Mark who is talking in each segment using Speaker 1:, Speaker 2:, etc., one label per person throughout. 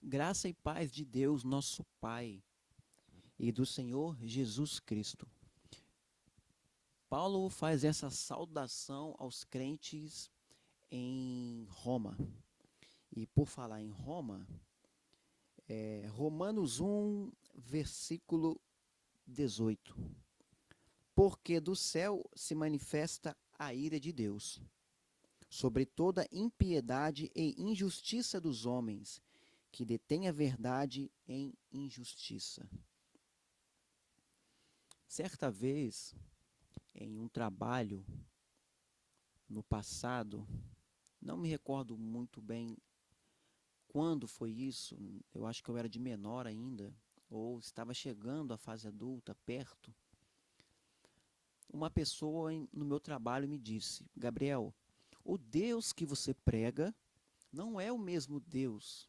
Speaker 1: Graça e paz de Deus, nosso Pai, e do Senhor Jesus Cristo. Paulo faz essa saudação aos crentes em Roma. E por falar em Roma, Romanos 1, versículo 18. Porque do céu se manifesta a ira de Deus sobre toda impiedade e injustiça dos homens, que detêm a verdade em injustiça. Certa vez, em um trabalho no passado, não me recordo muito bem quando foi isso, eu acho que eu era de menor ainda, ou estava chegando à fase adulta, perto. Uma pessoa no meu trabalho me disse: Gabriel, o Deus que você prega não é o mesmo Deus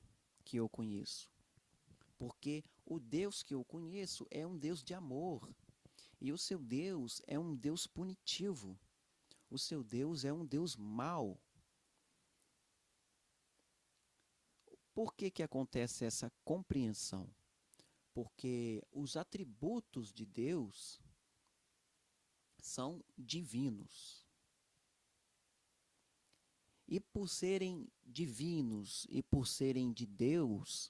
Speaker 1: que eu conheço, porque o Deus que eu conheço é um Deus de amor, e o seu Deus é um Deus punitivo. O seu Deus é um Deus mau. Por que que acontece essa compreensão? Porque os atributos de Deus são divinos. E por serem divinos e por serem de Deus,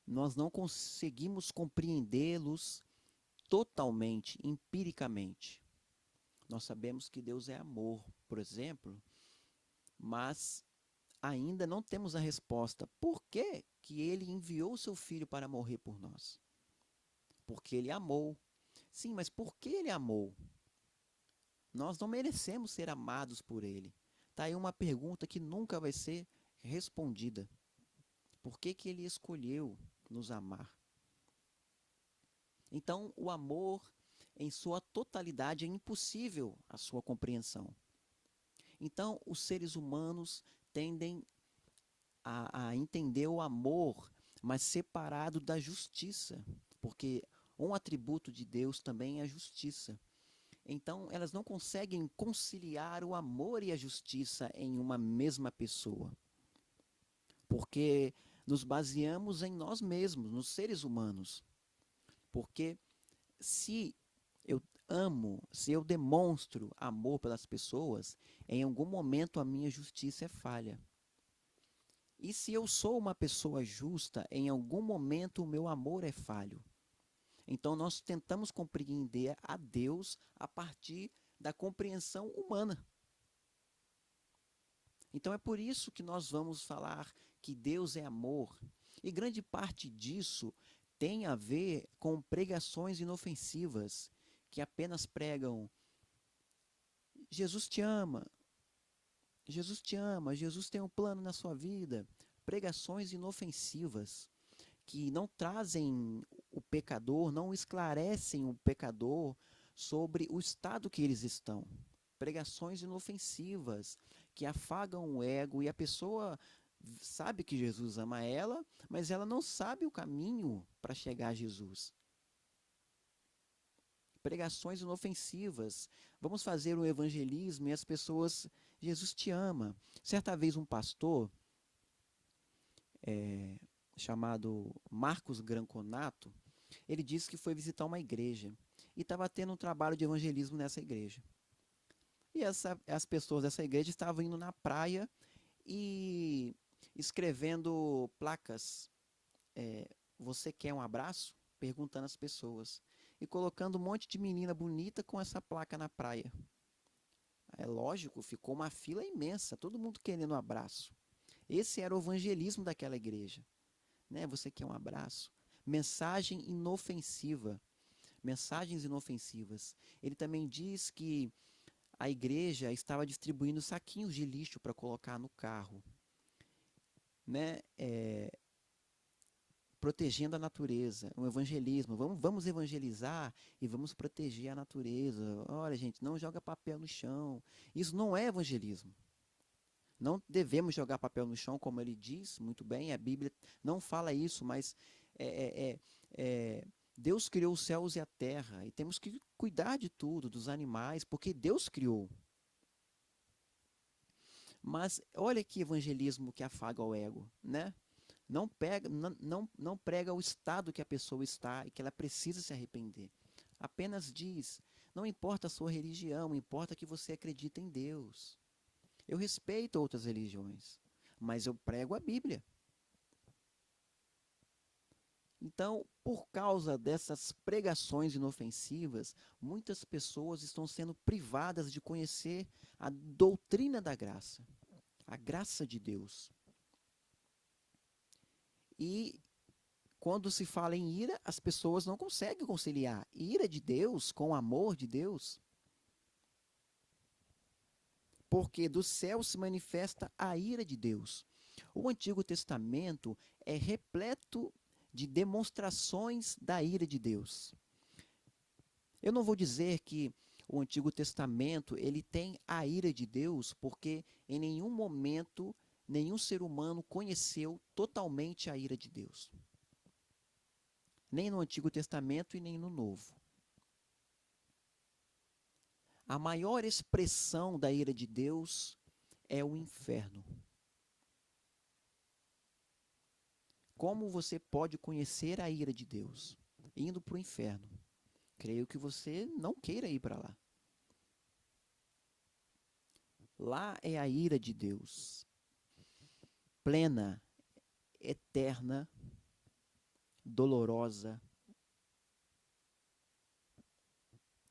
Speaker 1: nós não conseguimos compreendê-los totalmente, empiricamente. Nós sabemos que Deus é amor, por exemplo, mas ainda não temos a resposta. Por que que ele enviou o seu filho para morrer por nós? Porque ele amou. Sim, mas por que ele amou? Nós não merecemos ser amados por ele. Tá aí uma pergunta que nunca vai ser respondida. Por que que ele escolheu nos amar? Então, o amor em sua totalidade é impossível a sua compreensão. Então, os seres humanos tendem a entender o amor, mas separado da justiça, porque um atributo de Deus também é a justiça. Então, elas não conseguem conciliar o amor e a justiça em uma mesma pessoa, porque nos baseamos em nós mesmos, nos seres humanos. Porque se eu amo, se eu demonstro amor pelas pessoas, em algum momento a minha justiça é falha. E se eu sou uma pessoa justa, em algum momento o meu amor é falho. Então nós tentamos compreender a Deus a partir da compreensão humana. Então é por isso que nós vamos falar que Deus é amor. E grande parte disso tem a ver com pregações inofensivas, que apenas pregam: Jesus te ama, Jesus te ama, Jesus tem um plano na sua vida. Pregações inofensivas que não trazem o pecador, não esclarecem o pecador sobre o estado que eles estão. Pregações inofensivas que afagam o ego, e a pessoa sabe que Jesus ama ela, mas ela não sabe o caminho para chegar a Jesus. Pregações inofensivas. Vamos fazer um evangelismo e as pessoas: Jesus te ama. Certa vez um pastor chamado Marcos Granconato, ele disse que foi visitar uma igreja e estava tendo um trabalho de evangelismo nessa igreja. E as pessoas dessa igreja estavam indo na praia e escrevendo placas: você quer um abraço? Perguntando às pessoas. E colocando um monte de menina bonita com essa placa na praia. É lógico, ficou uma fila imensa, todo mundo querendo um abraço. Esse era o evangelismo daquela igreja. Né? Você quer um abraço? Mensagem inofensiva. Mensagens inofensivas. Ele também diz que a igreja estava distribuindo saquinhos de lixo para colocar no carro, né? Protegendo a natureza, um evangelismo. Vamos evangelizar e vamos proteger a natureza. Olha, gente, não joga papel no chão. Isso não é evangelismo. Não devemos jogar papel no chão, como ele diz muito bem. A Bíblia não fala isso, mas é, é, é, é, Deus criou os céus e a terra e temos que cuidar de tudo, dos animais, porque Deus criou. Mas olha que evangelismo que afaga o ego, né? Não prega o estado que a pessoa está e que ela precisa se arrepender. Apenas diz, não importa a sua religião, importa que você acredita em Deus. Eu respeito outras religiões, mas eu prego a Bíblia. Então, por causa dessas pregações inofensivas, muitas pessoas estão sendo privadas de conhecer a doutrina da graça, a graça de Deus. E quando se fala em ira, as pessoas não conseguem conciliar ira de Deus com o amor de Deus. Porque do céu se manifesta a ira de Deus. O Antigo Testamento é repleto de demonstrações da ira de Deus. Eu não vou dizer que o Antigo Testamento ele tem a ira de Deus, porque em nenhum momento nenhum ser humano conheceu totalmente a ira de Deus. Nem no Antigo Testamento e nem no Novo. A maior expressão da ira de Deus é o inferno. Como você pode conhecer a ira de Deus? Indo para o inferno. Creio que você não queira ir para lá. Lá é a ira de Deus. Plena, eterna, dolorosa.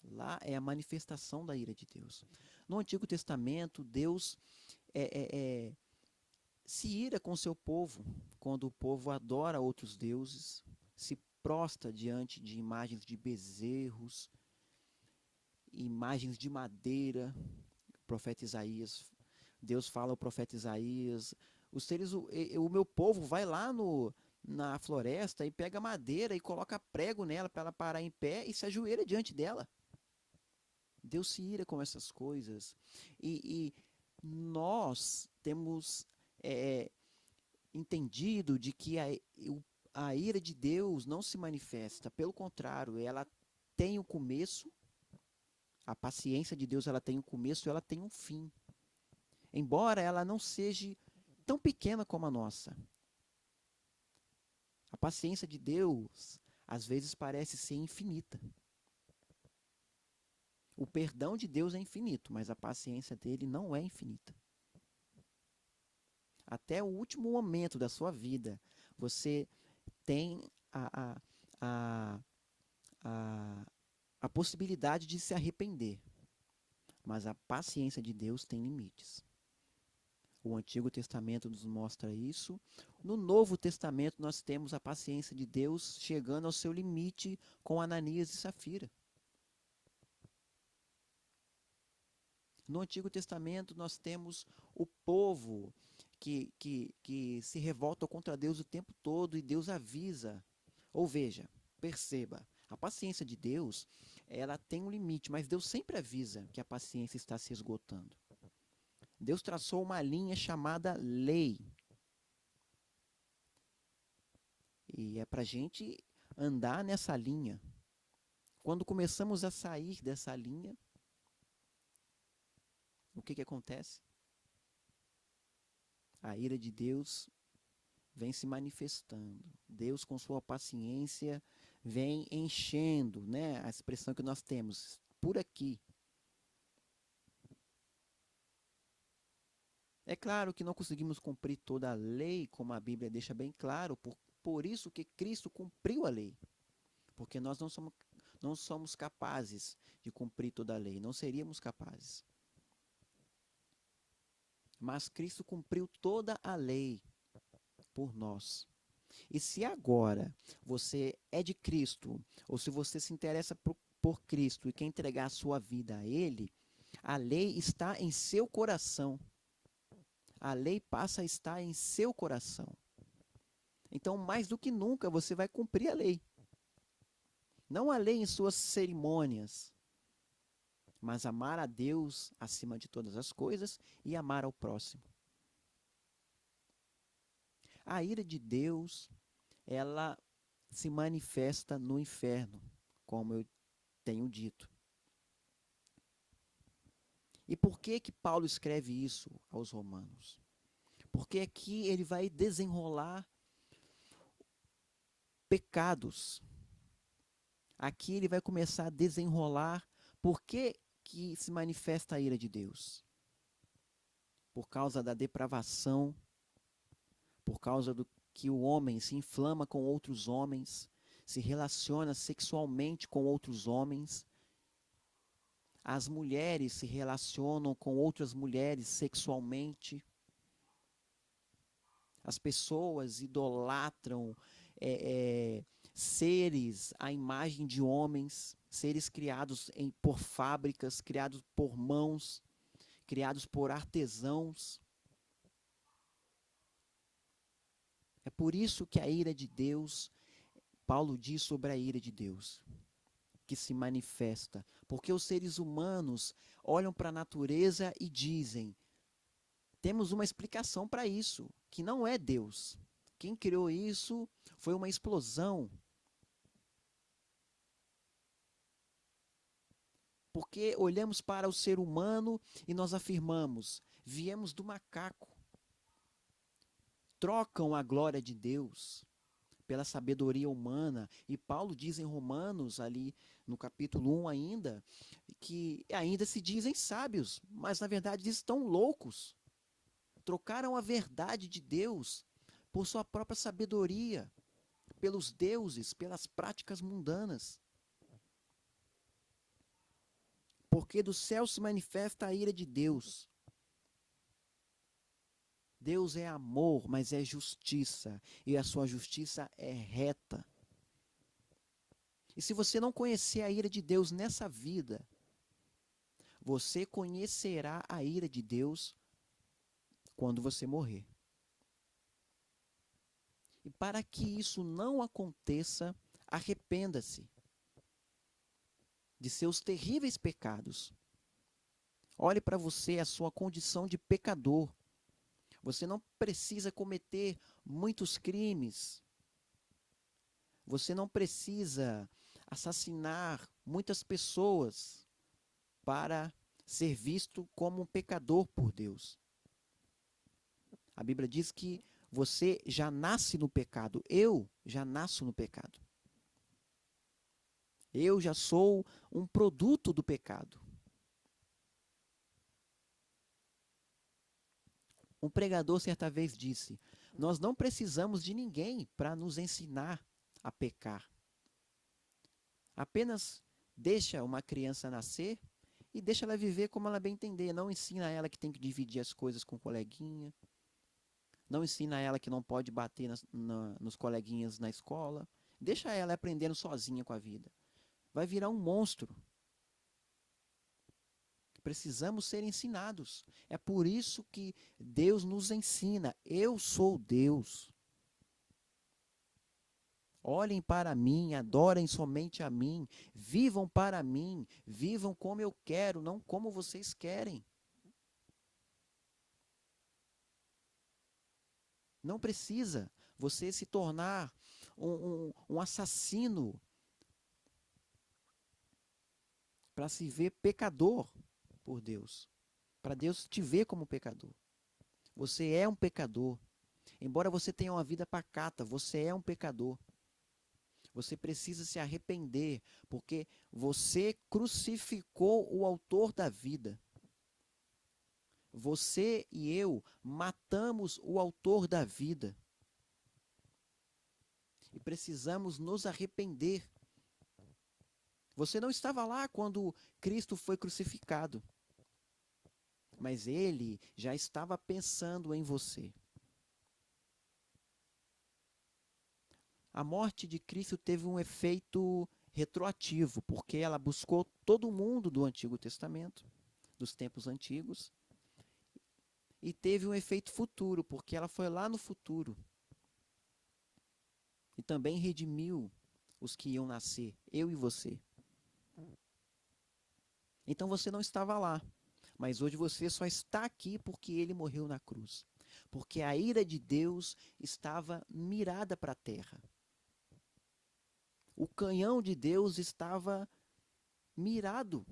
Speaker 1: Lá é a manifestação da ira de Deus. No Antigo Testamento, Deus se ira com seu povo, quando o povo adora outros deuses, se prostra diante de imagens de bezerros, imagens de madeira. O profeta Isaías, Deus fala ao profeta Isaías, o meu povo vai lá na floresta e pega madeira e coloca prego nela para ela parar em pé e se ajoelha diante dela. Deus se ira com essas coisas. E nós temos entendido de que a ira de Deus não se manifesta. Pelo contrário, ela tem um começo. A paciência de Deus ela tem um começo e ela tem um fim. Embora ela não seja tão pequena como a nossa. A paciência de Deus às vezes parece ser infinita. O perdão de Deus é infinito, mas a paciência dele não é infinita. Até o último momento da sua vida, você tem a possibilidade de se arrepender. Mas a paciência de Deus tem limites. O Antigo Testamento nos mostra isso. No Novo Testamento, nós temos a paciência de Deus chegando ao seu limite com Ananias e Safira. No Antigo Testamento, nós temos o povo que se revolta contra Deus o tempo todo e Deus avisa. Ou veja, perceba, a paciência de Deus, ela tem um limite, mas Deus sempre avisa que a paciência está se esgotando. Deus traçou uma linha chamada lei. E é para a gente andar nessa linha. Quando começamos a sair dessa linha, o que acontece? A ira de Deus vem se manifestando. Deus, com sua paciência, vem enchendo, né? A expressão que nós temos por aqui. É claro que não conseguimos cumprir toda a lei, como a Bíblia deixa bem claro, por isso que Cristo cumpriu a lei. Porque nós não somos capazes de cumprir toda a lei, não seríamos capazes. Mas Cristo cumpriu toda a lei por nós. E se agora você é de Cristo, ou se você se interessa por Cristo e quer entregar a sua vida a Ele, a lei está em seu coração. A lei passa a estar em seu coração. Então, mais do que nunca, você vai cumprir a lei. Não a lei em suas cerimônias, mas amar a Deus acima de todas as coisas e amar ao próximo. A ira de Deus, ela se manifesta no inferno, como eu tenho dito. E por que Paulo escreve isso aos romanos? Porque aqui ele vai desenrolar pecados. Aqui ele vai começar a desenrolar por que se manifesta a ira de Deus. Por causa da depravação, por causa do que o homem se inflama com outros homens, se relaciona sexualmente com outros homens. As mulheres se relacionam com outras mulheres sexualmente. As pessoas idolatram seres à imagem de homens, seres criados por fábricas, criados por mãos, criados por artesãos. É por isso que a ira de Deus, Paulo diz sobre a ira de Deus, que se manifesta. Porque os seres humanos olham para a natureza e dizem: temos uma explicação para isso, que não é Deus. Quem criou isso foi uma explosão. Porque olhamos para o ser humano e nós afirmamos: viemos do macaco. Trocam a glória de Deus pela sabedoria humana. E Paulo diz em Romanos, ali no capítulo 1 ainda, que ainda se dizem sábios, mas na verdade estão loucos. Trocaram a verdade de Deus por sua própria sabedoria, pelos deuses, pelas práticas mundanas. Porque do céu se manifesta a ira de Deus. Deus é amor, mas é justiça, e a sua justiça é reta. E se você não conhecer a ira de Deus nessa vida, você conhecerá a ira de Deus quando você morrer. E para que isso não aconteça, arrependa-se de seus terríveis pecados. Olhe para você, a sua condição de pecador. Você não precisa cometer muitos crimes. Você não precisa assassinar muitas pessoas para ser visto como um pecador por Deus. A Bíblia diz que você já nasce no pecado. Eu já nasço no pecado. Eu já sou um produto do pecado. Um pregador certa vez disse: nós não precisamos de ninguém para nos ensinar a pecar. Apenas deixa uma criança nascer e deixa ela viver como ela bem entender. Não ensina ela que tem que dividir as coisas com o coleguinha. Não ensina ela que não pode bater nos coleguinhas na escola. Deixa ela aprendendo sozinha com a vida. Vai virar um monstro. Precisamos ser ensinados. É por isso que Deus nos ensina. Eu sou Deus. Olhem para mim, adorem somente a mim, vivam para mim, vivam como eu quero, não como vocês querem. Não precisa você se tornar um assassino para se ver pecador por Deus. Para Deus te ver como pecador. Você é um pecador. Embora você tenha uma vida pacata, você é um pecador. Você precisa se arrepender, porque você crucificou o autor da vida. Você e eu matamos o autor da vida. E precisamos nos arrepender. Você não estava lá quando Cristo foi crucificado, mas ele já estava pensando em você. A morte de Cristo teve um efeito retroativo, porque ela buscou todo mundo do Antigo Testamento, dos tempos antigos, e teve um efeito futuro, porque ela foi lá no futuro. E também redimiu os que iam nascer, eu e você. Então você não estava lá, mas hoje você só está aqui porque ele morreu na cruz. Porque a ira de Deus estava mirada para a terra. O canhão de Deus estava mirado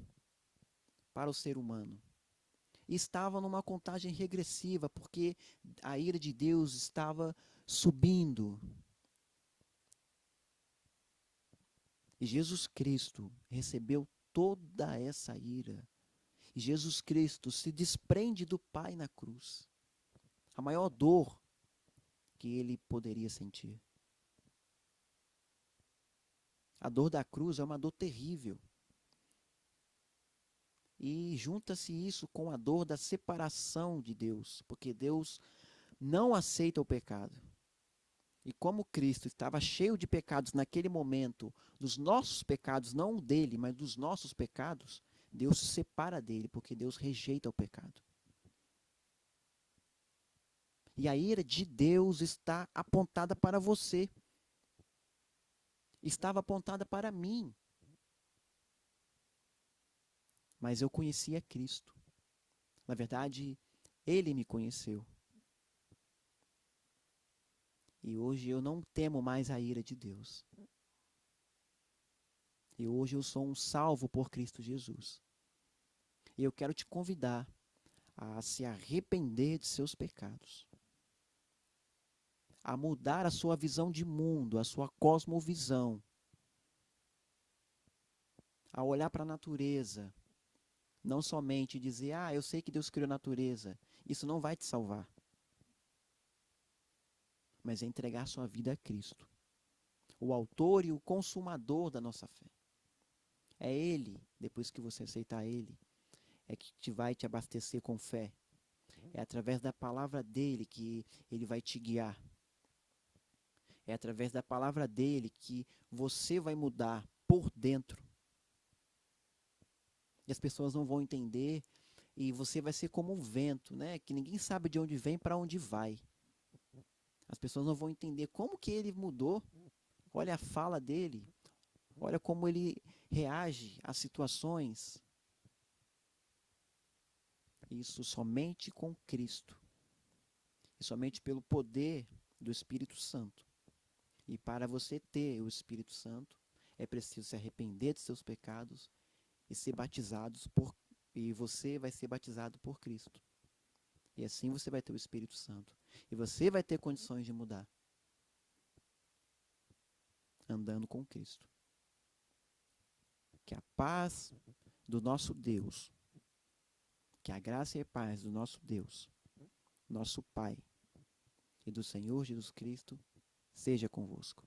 Speaker 1: para o ser humano. Estava numa contagem regressiva, porque a ira de Deus estava subindo. E Jesus Cristo recebeu toda essa ira. E Jesus Cristo se desprende do Pai na cruz. A maior dor que ele poderia sentir. A dor da cruz é uma dor terrível. E junta-se isso com a dor da separação de Deus, porque Deus não aceita o pecado. E como Cristo estava cheio de pecados naquele momento, dos nossos pecados, não dele, mas dos nossos pecados, Deus se separa dele, porque Deus rejeita o pecado. E a ira de Deus está apontada para você. Estava apontada para mim. Mas eu conhecia Cristo. Na verdade, ele me conheceu. E hoje eu não temo mais a ira de Deus. E hoje eu sou um salvo por Cristo Jesus. E eu quero te convidar a se arrepender de seus pecados. A mudar a sua visão de mundo, a sua cosmovisão. A olhar para a natureza. Não somente dizer, eu sei que Deus criou a natureza. Isso não vai te salvar. Mas é entregar sua vida a Cristo. O autor e o consumador da nossa fé. É Ele, depois que você aceitar Ele, é que vai te abastecer com fé. É através da palavra dele que ele vai te guiar. É através da palavra dele que você vai mudar por dentro. E as pessoas não vão entender e você vai ser como um vento, né? Que ninguém sabe de onde vem para onde vai. As pessoas não vão entender como que ele mudou. Olha a fala dele. Olha como ele reage às situações. Isso somente com Cristo. E somente pelo poder do Espírito Santo. E para você ter o Espírito Santo, é preciso se arrepender de seus pecados e ser batizados e você vai ser batizado por Cristo. E assim você vai ter o Espírito Santo. E você vai ter condições de mudar. Andando com Cristo. Que a paz do nosso Deus, que a graça e a paz do nosso Deus, nosso Pai e do Senhor Jesus Cristo seja convosco.